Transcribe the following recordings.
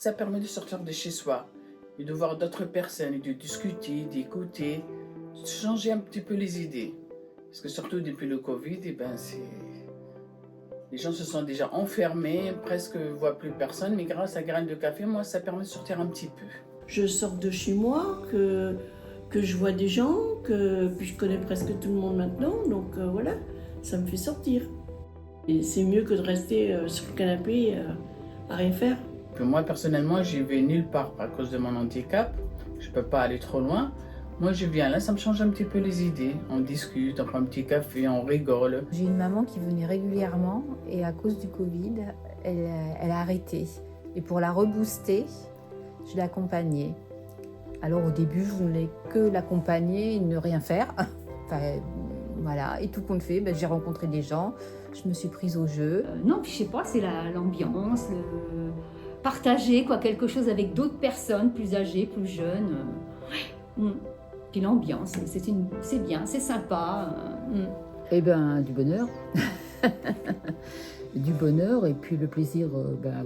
Ça permet de sortir de chez soi et de voir d'autres personnes et de discuter, d'écouter, de changer un petit peu les idées. Parce que surtout depuis le Covid, les gens se sont déjà enfermés, presque ne voient plus personne, mais grâce à Graines de Café, moi, ça permet de sortir un petit peu. Je sors de chez moi, que je vois des gens, puis je connais presque tout le monde maintenant, donc voilà, ça me fait sortir. Et c'est mieux que de rester sur le canapé à rien faire. Moi, personnellement, je vais nulle part à cause de mon handicap. Je ne peux pas aller trop loin. Moi, je viens là, ça me change un petit peu les idées. On discute, on prend un petit café, on rigole. J'ai une maman qui venait régulièrement et à cause du Covid, elle a arrêté. Et pour la rebooster, je l'ai accompagnée. Alors au début, je voulais que l'accompagner et ne rien faire. Enfin, voilà. Et tout compte fait, j'ai rencontré des gens, je me suis prise au jeu. Non, puis je sais pas, c'est l'ambiance, le partager quelque chose avec d'autres personnes plus âgées, plus jeunes. Puis l'ambiance, c'est bien, c'est sympa. Eh bien, du bonheur. Du bonheur et puis le plaisir,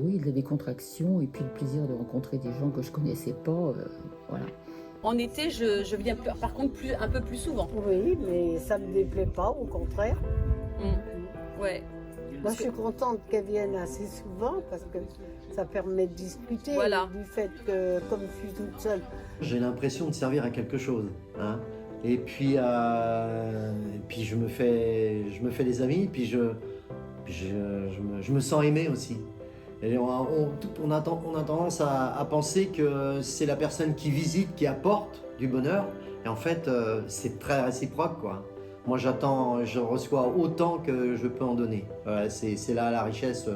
oui, de la décontraction et puis le plaisir de rencontrer des gens que je connaissais pas, voilà. En été, je viens par contre un peu plus souvent. Oui, mais ça ne me déplaît pas, au contraire. Ouais. Moi, je suis contente qu'elle vienne assez souvent parce que ça permet de discuter. Voilà. Du fait que, comme je suis toute seule, j'ai l'impression de servir à quelque chose, hein. Et puis je me fais des amis, puis je me sens aimé aussi. Et on a tendance à penser que c'est la personne qui visite, qui apporte du bonheur. Et en fait, c'est très réciproque, quoi. Moi, je reçois autant que je peux en donner. Voilà, c'est là la richesse,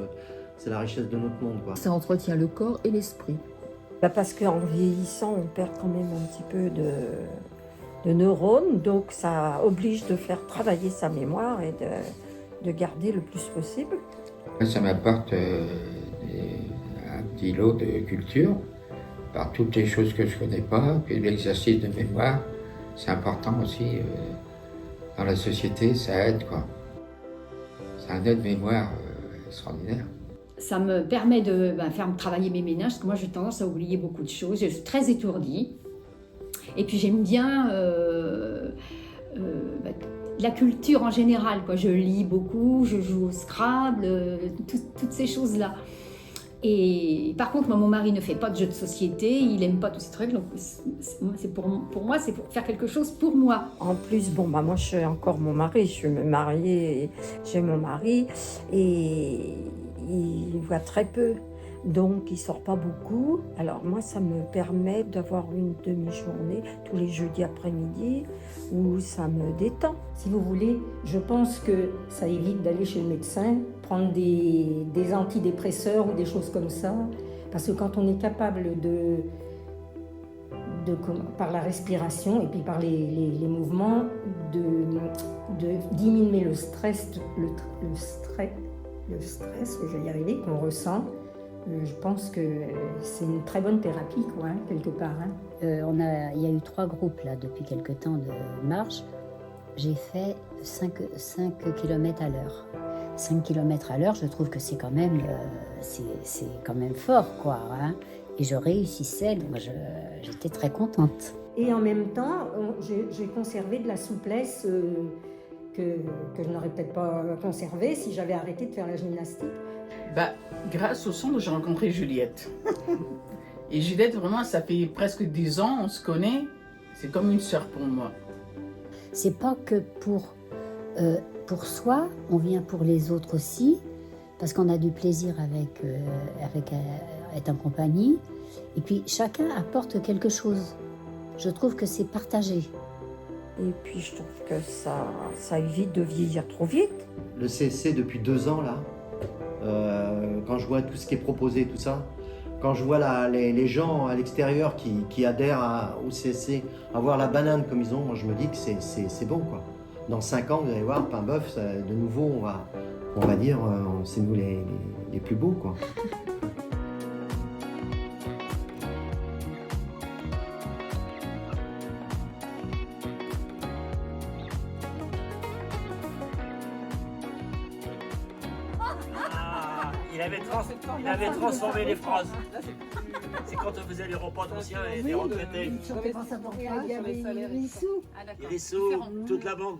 c'est la richesse de notre monde, quoi. Ça entretient le corps et l'esprit. Parce qu'en vieillissant, on perd quand même un petit peu de neurones, donc ça oblige de faire travailler sa mémoire et de garder le plus possible. Ça m'apporte un petit lot de culture par toutes les choses que je ne connais pas, puis l'exercice de mémoire, c'est important aussi dans la société, ça aide, quoi. C'est un aide-mémoire extraordinaire. Ça me permet de faire travailler mes ménages, parce que moi j'ai tendance à oublier beaucoup de choses, je suis très étourdie. Et puis j'aime bien la culture en général, quoi. Je lis beaucoup, je joue au Scrabble, toutes ces choses-là. Et par contre, mon mari ne fait pas de jeux de société, il n'aime pas tous ces trucs, donc pour moi, c'est pour faire quelque chose pour moi. En plus, moi je suis encore mon mari, je suis mariée, j'ai mon mari, et il voit très peu. Donc, il ne sort pas beaucoup. Alors, moi, ça me permet d'avoir une demi-journée tous les jeudis après-midi où ça me détend. Si vous voulez, je pense que ça évite d'aller chez le médecin, prendre des antidépresseurs ou des choses comme ça. Parce que quand on est capable par la respiration et puis par les mouvements, de diminuer le stress, je vais y arriver, qu'on ressent, je pense que c'est une très bonne thérapie, quelque part. Il y a eu 3 groupes là depuis quelque temps de marche. J'ai fait 5 km à l'heure. 5 km à l'heure, je trouve que c'est quand même, fort, quoi. Hein. Et je réussissais, donc j'étais très contente. Et en même temps, j'ai conservé de la souplesse que je n'aurais peut-être pas conservée si j'avais arrêté de faire la gymnastique. Grâce au centre, j'ai rencontré Juliette. Et Juliette, vraiment, ça fait presque 10 ans, on se connaît. C'est comme une sœur pour moi. C'est pas que pour soi, on vient pour les autres aussi, parce qu'on a du plaisir avec être en compagnie. Et puis, chacun apporte quelque chose. Je trouve que c'est partagé. Et puis, je trouve que ça évite de vieillir trop vite. Le CSC, depuis 2 ans, là, quand je vois tout ce qui est proposé, tout ça, quand je vois les gens à l'extérieur qui adhèrent au CSC, à voir la banane comme ils ont, moi je me dis que c'est bon, quoi. Dans 5 ans, vous allez voir, Pain-Bœuf, de nouveau, on va dire, c'est nous les plus beaux, quoi. Il avait transformé les phrases. C'est quand on faisait les repas d'anciens et des retraités. Il y avait les sous. Et les sous, toute la bande.